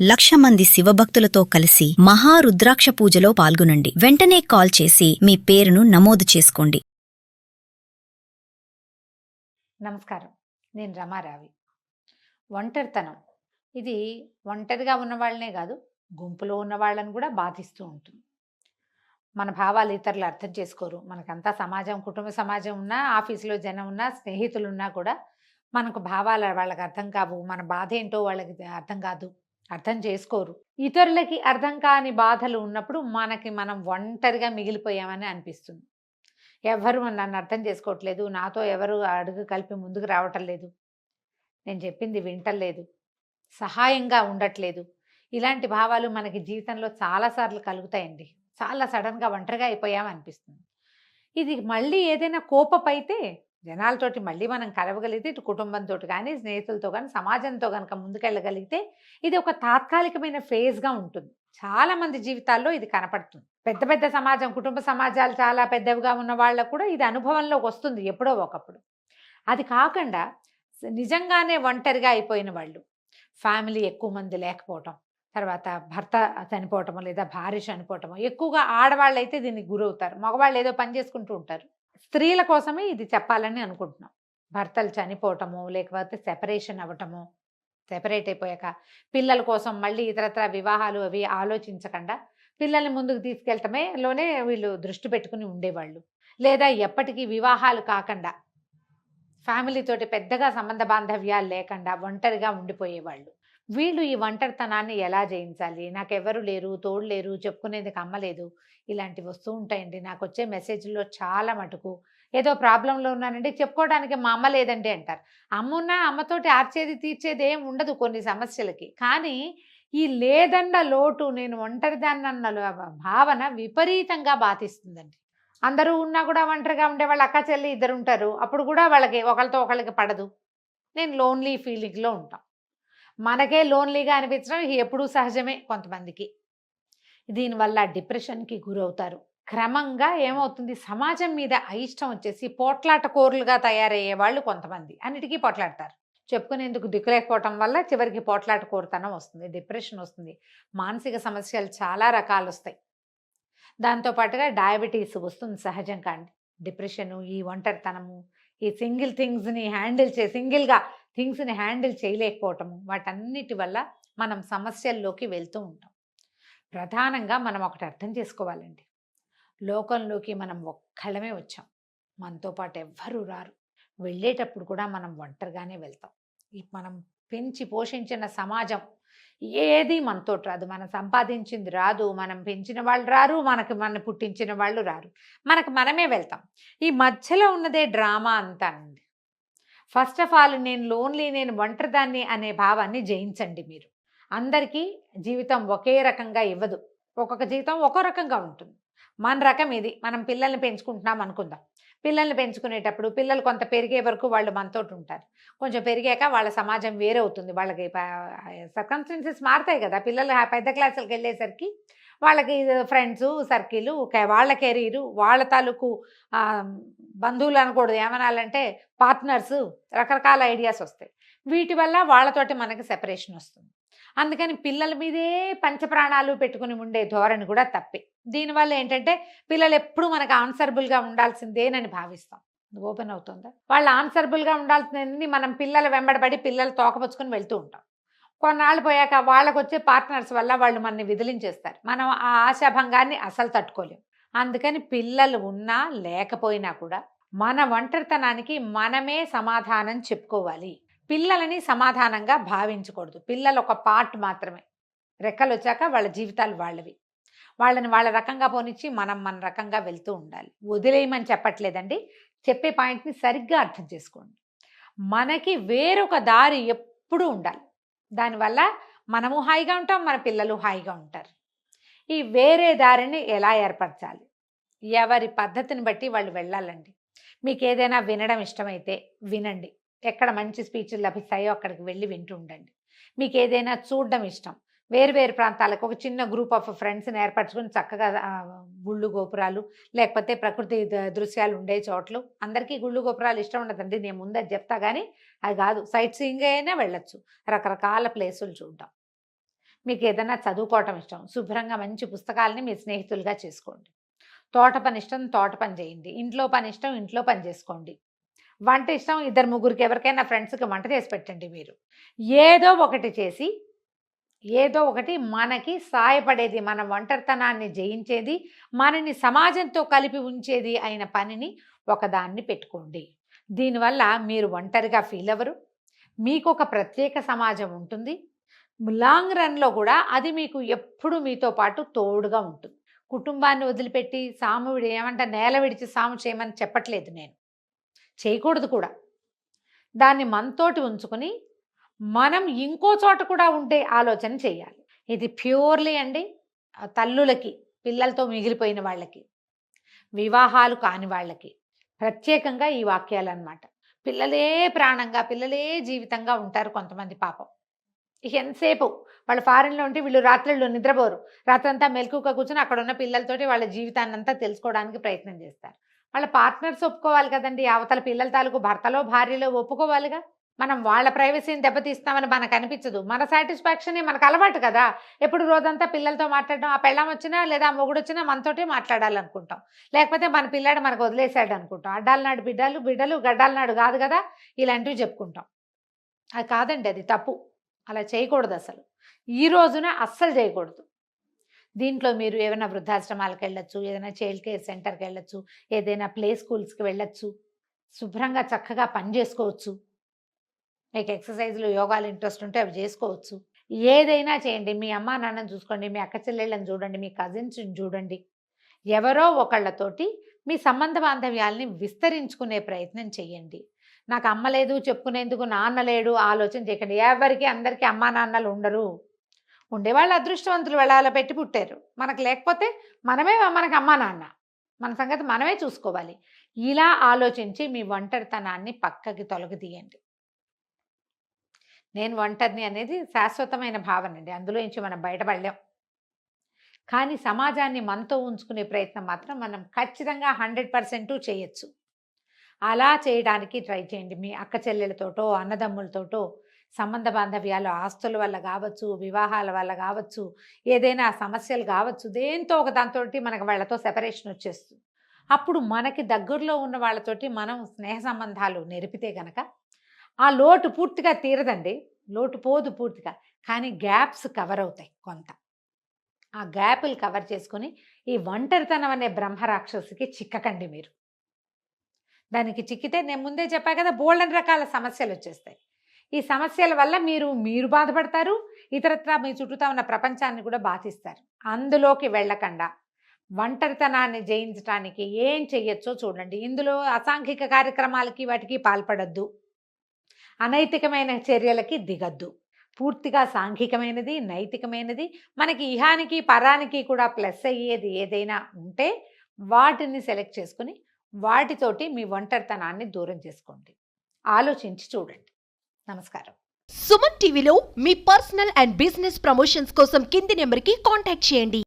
1,00,000 మంది శివభక్తులతో కలిసి మహారుద్రాక్ష పూజలో పాల్గొనండి. వెంటనే కాల్ చేసి మీ పేరును నమోదు చేసుకోండి. నమస్కారం, నేను రమారావి. ఒంటరితనం ఇది ఒంటరిగా ఉన్న వాళ్ళనే కాదు, గుంపులో ఉన్న వాళ్ళని కూడా బాధిస్తూ ఉంటుంది. మన భావాలు ఇతరులు అర్థం చేసుకోరు. మనకంతా సమాజం, కుటుంబ సమాజం ఉన్నా, ఆఫీసులో జనం ఉన్నా, స్నేహితులు ఉన్నా కూడా మనకు భావాలు వాళ్ళకి అర్థం కావు. మన బాధ ఏంటో వాళ్ళకి అర్థం కాదు, అర్థం చేసుకోరు. ఇతరులకి అర్థం కాని బాధలు ఉన్నప్పుడు మనం ఒంటరిగా మిగిలిపోయామని అనిపిస్తుంది. ఎవరు నన్ను అర్థం చేసుకోవట్లేదు, నాతో ఎవరు అడుగు కలిపి ముందుకు రావటం లేదు, నేను చెప్పింది వింటలేదు, సహాయంగా ఉండట్లేదు. ఇలాంటి భావాలు మనకి జీవితంలో చాలాసార్లు కలుగుతాయండి. చాలా సడన్గా ఒంటరిగా అయిపోయామనిపిస్తుంది. ఇది మళ్ళీ ఏదైనా కోపమైతే జనాలతోటి మళ్ళీ మనం కలవగలిగితే, ఇటు కుటుంబంతో కానీ, స్నేహితులతో కానీ, సమాజంతో కనుక ముందుకెళ్ళగలిగితే ఇది ఒక తాత్కాలికమైన ఫేజ్గా ఉంటుంది. చాలా మంది జీవితాల్లో ఇది కనపడుతుంది. పెద్ద పెద్ద సమాజం, కుటుంబ సమాజాలు చాలా పెద్దవిగా ఉన్న వాళ్ళకు కూడా ఇది అనుభవంలోకి వస్తుంది ఎప్పుడో ఒకప్పుడు. అది కాకుండా నిజంగానే ఒంటరిగా అయిపోయిన వాళ్ళు, ఫ్యామిలీ ఎక్కువ మంది లేకపోవటం, తర్వాత భర్త చనిపోవటమో లేదా భార్య చనిపోవటమో, ఎక్కువగా ఆడవాళ్ళు అయితే దీనికి గురవుతారు. మగవాళ్ళు ఏదో పని చేసుకుంటూ ఉంటారు. స్త్రీల కోసమే ఇది చెప్పాలని అనుకుంటున్నాం. భర్తలు చనిపోవటము, లేకపోతే సెపరేషన్ అవ్వటము, సెపరేట్ అయిపోయాక పిల్లల కోసం మళ్ళీ ఇతరత్ర వివాహాలు అవి ఆలోచించకుండా పిల్లల్ని ముందుకు తీసుకెళ్ళటమే లోనే వీళ్ళు దృష్టి పెట్టుకుని ఉండేవాళ్ళు. లేదా ఎప్పటికీ వివాహాలు కాకుండా ఫ్యామిలీతోటి పెద్దగా సంబంధ బాంధవ్యాలు లేకుండా ఒంటరిగా ఉండిపోయేవాళ్ళు. వీళ్ళు ఈ ఒంటరితనాన్ని ఎలా జయించాలి, నాకెవరు లేరు, తోడు లేరు, చెప్పుకునేందుకు అమ్మ లేదు, ఇలాంటివి వస్తూ ఉంటాయండి. నాకు వచ్చే మెసేజ్లో చాలా మటుకు ఏదో ప్రాబ్లంలో ఉన్నానండి, చెప్పుకోవడానికి మా అమ్మ లేదండి అంటారు. అమ్మ ఉన్నా అమ్మతోటి ఆర్చేది తీర్చేది ఏం ఉండదు కొన్ని సమస్యలకి. కానీ ఈ లేదన్న లోటు, నేను ఒంటరిదాన్నన్న భావన విపరీతంగా బాధిస్తుందండి. అందరూ ఉన్నా కూడా ఒంటరిగా ఉండేవాళ్ళు అక్క చెల్లి ఇద్దరు ఉంటారు. అప్పుడు కూడా వాళ్ళకి ఒకరితో ఒకరికి పడదు. నేను లోన్లీ ఫీలింగ్లో ఉంటాం. మనకే లోన్లీగా అనిపించడం ఎప్పుడూ సహజమే కొంతమందికి. దీనివల్ల డిప్రెషన్కి గురవుతారు. క్రమంగా ఏమవుతుంది, సమాజం మీద అయిష్టం వచ్చేసి పోట్లాట కోరులుగా తయారయ్యే వాళ్ళు కొంతమంది అన్నిటికీ పోట్లాడతారు. చెప్పుకునేందుకు దిక్కులేకపోవటం వల్ల చివరికి పోట్లాట కోరుతనం వస్తుంది, డిప్రెషన్ వస్తుంది, మానసిక సమస్యలు చాలా రకాలు వస్తాయి. దాంతోపాటుగా డయాబెటీస్ వస్తుంది సహజం. కానీ డిప్రెషను, ఈ ఒంటరితనము, ఈ సింగిల్గా థింగ్స్ని హ్యాండిల్ చేయలేకపోవటము, వాటన్నిటి వల్ల మనం సమస్యల్లోకి వెళ్తూ ఉంటాం. ప్రధానంగా మనం ఒకటి అర్థం చేసుకోవాలండి, లోకంలోకి మనం ఒక్కళ్ళమే వచ్చాం, మనతో పాటు ఎవ్వరూ రారు. వెళ్ళేటప్పుడు కూడా మనం ఒంటరిగానే వెళ్తాం. మనం పెంచి పోషించిన సమాజం ఏది మనతోటి రాదు, మనం సంపాదించింది రాదు, మనం పెంచిన వాళ్ళు రారు, మన పుట్టించిన వాళ్ళు రారు, మనమే వెళ్తాం. ఈ మధ్యలో ఉన్నదే డ్రామా అంతా అండి. ఫస్ట్ ఆఫ్ ఆల్ నేను ఒంటరిదాన్ని అనే భావాన్ని జయించండి. మీరు అందరికీ జీవితం ఒకే రకంగా ఇవ్వదు, ఒక్కొక్క జీవితం ఒక్కో రకంగా ఉంటుంది. మన రకం ఇది. మనం పిల్లల్ని పెంచుకుంటున్నాం అనుకుందాం. పిల్లల్ని పెంచుకునేటప్పుడు పిల్లలు కొంత పెరిగే వరకు వాళ్ళు మనతోటి ఉంటారు. కొంచెం పెరిగాక వాళ్ళ సమాజం వేరే అవుతుంది, వాళ్ళకి సర్కమ్స్టెన్సెస్ మారుతాయి కదా. పిల్లలు పెద్ద క్లాసులకు వెళ్ళేసరికి వాళ్ళకి ఫ్రెండ్స్ సర్కిల్, వాళ్ళ కెరీరు, వాళ్ళ తాలూకు బంధువులు అనకూడదు, ఏమనాలంటే పార్ట్నర్స్, రకరకాల ఐడియాస్ వస్తాయి. వీటి వల్ల వాళ్ళతోటి మనకి సెపరేషన్ వస్తుంది. అందుకని పిల్లల మీదే పంచప్రాణాలు పెట్టుకుని ఉండే ధోరణి కూడా తప్పే. దీనివల్ల ఏంటంటే పిల్లలు ఎప్పుడు మనకు ఆన్సరబుల్గా ఉండాల్సిందేనని భావిస్తాం. ఓపెన్ అవుతుందా? వాళ్ళు ఆన్సరబుల్గా ఉండాల్సిందని మనం పిల్లల వెంబడబడి పిల్లలు తోకపుచ్చుకొని వెళ్తూ ఉంటాం. కొన్నాళ్ళు పోయాక వాళ్ళకు వచ్చే పార్ట్నర్స్ వల్ల వాళ్ళు మనని విదిలించేస్తారు. మనం ఆ ఆశాభంగాన్ని అసలు తట్టుకోలేం. అందుకని పిల్లలు ఉన్నా లేకపోయినా కూడా మన ఒంటరితనానికి మనమే సమాధానం చెప్పుకోవాలి. పిల్లలని సమాధానంగా భావించకూడదు. పిల్లలు ఒక పార్ట్ మాత్రమే. రెక్కలు వచ్చాక వాళ్ళ జీవితాలు వాళ్ళవి. వాళ్ళని వాళ్ళ రకంగా పోనిచ్చి మన రకంగా వెళ్తూ ఉండాలి. వదిలేయమని చెప్పట్లేదండి, చెప్పే పాయింట్ని సరిగ్గా అర్థం చేసుకోండి. మనకి వేరొక దారి ఎప్పుడూ ఉండాలి. దానివల్ల మనము హాయిగా ఉంటాం, మన పిల్లలు హాయిగా ఉంటారు. ఈ వేరే దారిని ఎలా ఏర్పరచాలి? ఎవరి పద్ధతిని బట్టి వాళ్ళు వెళ్ళాలండి. మీకు ఏదైనా వినడం ఇష్టమైతే వినండి. ఎక్కడ మంచి స్పీచ్లు లభిస్తాయో అక్కడికి వెళ్ళి వింటూ ఉండండి. మీకు ఏదైనా చూడడం ఇష్టం, వేరు ప్రాంతాలకు ఒక చిన్న గ్రూప్ ఆఫ్ ఫ్రెండ్స్ని ఏర్పరచుకుని చక్కగా గుళ్ళు గోపురాలు లేకపోతే ప్రకృతి దృశ్యాలు ఉండే చోట్లు. అందరికీ గుళ్ళు గోపురాలు ఇష్టం ఉండదండి, నేను ముందే చెప్తా. కానీ అది కాదు, సైట్ సీయింగ్ అయినా వెళ్ళొచ్చు, రకరకాల ప్లేసులు చూడడం. మీకు ఏదైనా చదువుకోవటం ఇష్టం, శుభ్రంగా మంచి పుస్తకాలని మీ స్నేహితులుగా చేసుకోండి. తోట పని ఇష్టం, తోట పని చేయండి. ఇంట్లో పని ఇష్టం, ఇంట్లో పని చేసుకోండి. వంట ఇష్టం, ఇద్దరు ముగ్గురికి ఎవరికైనా ఫ్రెండ్స్కి వంట చేసి పెట్టండి. మీరు ఏదో ఒకటి చేసి, ఏదో ఒకటి మనకి సాయపడేది, మన ఒంటరితనాన్ని జయించేది, మనని సమాజంతో కలిపి ఉంచేది అయిన పనిని ఒకదాన్ని పెట్టుకోండి. దీనివల్ల మీరు ఒంటరిగా ఫీల్ అవ్వరు. మీకు ఒక ప్రత్యేక సమాజం ఉంటుంది. లాంగ్ రన్లో కూడా అది మీకు ఎప్పుడు మీతో పాటు తోడుగా ఉంటుంది. కుటుంబాన్ని వదిలిపెట్టి సాము నేల విడిచి సాము చేయమని చెప్పట్లేదు నేను, చేయకూడదు కూడా. దాన్ని మనతోటి ఉంచుకొని మనం ఇంకో చోట కూడా ఉండే ఆలోచన చేయాలి. ఇది ప్యూర్లీ అండి తల్లులకి, పిల్లలతో మిగిలిపోయిన వాళ్ళకి, వివాహాలు కాని వాళ్ళకి ప్రత్యేకంగా ఈ వాక్యాలు అన్నమాట. పిల్లలే ప్రాణంగా, పిల్లలే జీవితంగా ఉంటారు కొంతమంది పాపం. ఎంతసేపు వాళ్ళు ఫారెన్లో ఉంటే వీళ్ళు రాత్రుళ్ళు నిద్రపోరు, రాత్రంతా మెలకుగా కూర్చొని అక్కడ ఉన్న పిల్లలతోటి వాళ్ళ జీవితాన్ని అంతా తెలుసుకోవడానికి ప్రయత్నం చేస్తారు. వాళ్ళ పార్ట్నర్స్ ఒప్పుకోవాలి కదండి, అవతల పిల్లల తాలూకు భర్తలో భార్యలో ఒప్పుకోవాలిగా. మనం వాళ్ళ ప్రైవసీని దెబ్బతీస్తామని మనకు అనిపించదు. మన సాటిస్ఫాక్షనే మనకు అలవాటు కదా. ఎప్పుడు రోజంతా పిల్లలతో మాట్లాడడం, ఆ పెళ్ళాం వచ్చినా లేదా ఆ మొగుడు వచ్చినా మనతోటే మాట్లాడాలనుకుంటాం, లేకపోతే మన పిల్లాడు మనకు వదిలేశాడు అనుకుంటాం. అడ్డాల నాడు బిడ్డలు గడ్డాల నాడు కాదు కదా ఇలాంటివి చెప్పుకుంటాం. అది కాదండి, అది తప్పు. అలా చేయకూడదు అసలు. ఈ రోజున అస్సలు చేయకూడదు. దీంట్లో మీరు ఏమైనా వృద్ధాశ్రమాలకు వెళ్ళొచ్చు, ఏదైనా చైల్డ్ కేర్ సెంటర్కి వెళ్ళొచ్చు, ఏదైనా ప్లే స్కూల్స్కి వెళ్ళొచ్చు, శుభ్రంగా చక్కగా పని చేసుకోవచ్చు. మీకు ఎక్సర్సైజ్లు యోగాలు ఇంట్రెస్ట్ ఉంటే అవి చేసుకోవచ్చు. ఏదైనా చేయండి. మీ అమ్మా నాన్నని చూసుకోండి, మీ అక్క చెల్లెళ్ళని చూడండి, మీ కజిన్స్ని చూడండి. ఎవరో ఒకళ్ళతోటి మీ సంబంధ బాంధవ్యాల్ని విస్తరించుకునే ప్రయత్నం చేయండి. నాకు అమ్మ లేదు చెప్పుకునేందుకు, నాన్న లేడు ఆలోచన చేయకండి. ఎవరికి అందరికీ అమ్మా నాన్నలు ఉండరు. ఉండేవాళ్ళు అదృష్టవంతులు, వెళ్ళాల పెట్టి పుట్టారు. మనకు లేకపోతే మనకి అమ్మా నాన్న, మన సంగతి మనమే చూసుకోవాలి. ఇలా ఆలోచించి మీ ఒంటరితనాన్ని పక్కకి తొలగితీయండి. నేను ఒంటరిని అనేది శాశ్వతమైన భావన అండి, అందులో నుంచి మనం బయటపడలేం. కానీ సమాజాన్ని మనతో ఉంచుకునే ప్రయత్నం మాత్రం మనం ఖచ్చితంగా 100% చేయొచ్చు. అలా చేయడానికి ట్రై చేయండి. మీ అక్క చెల్లెలతోటో, అన్నదమ్ములతోటో సంబంధ బాంధవ్యాలు, ఆస్తుల వల్ల కావచ్చు, వివాహాల వల్ల కావచ్చు, ఏదైనా సమస్యలు కావచ్చు, దేంతో ఒక దాంతో మనకు వాళ్ళతో సెపరేషన్ వచ్చేస్తుంది. అప్పుడు మనకి దగ్గరలో ఉన్న వాళ్ళతోటి మనం స్నేహ సంబంధాలు నెరిపితే గనక ఆ లోటు పూర్తిగా తీరదండి, లోటు పోదు పూర్తిగా, కానీ గ్యాప్స్ కవర్ అవుతాయి కొంత. ఆ గ్యాపులు కవర్ చేసుకొని ఈ ఒంటరితనం అనే బ్రహ్మరాక్షసికి చిక్కకండి మీరు. దానికి చిక్కితే నేను ముందే చెప్పా కదా, బోల్డని రకాల సమస్యలు వచ్చేస్తాయి. ఈ సమస్యల వల్ల మీరు బాధపడతారు, ఇతరత్రా మీ చుట్టూతా ఉన్న ప్రపంచాన్ని కూడా బాధిస్తారు. అందులోకి వెళ్ళకుండా ఒంటరితనాన్ని జయించడానికి ఏం చెయ్యొచ్చో చూడండి. ఇందులో అసాంఘిక కార్యక్రమాలకి వాటికి పాల్పడద్దు, అనైతికమైన చర్యలకి దిగద్దు. పూర్తిగా సాంఘికమైనది, నైతికమైనది, మనకి ఇహానికి పరానికి కూడా ప్లస్ అయ్యేది ఏదైనా ఉంటే వాటిని సెలెక్ట్ చేసుకుని వాటితోటి మీ ఒంటరితనాన్ని దూరం చేసుకోండి. ఆలోచించి చూడండి. నమస్కారం. సుమన్ టీవీలో మీ పర్సనల్ అండ్ బిజినెస్ ప్రమోషన్స్ కోసం కింది నెంబర్కి కాంటాక్ట్ చేయండి.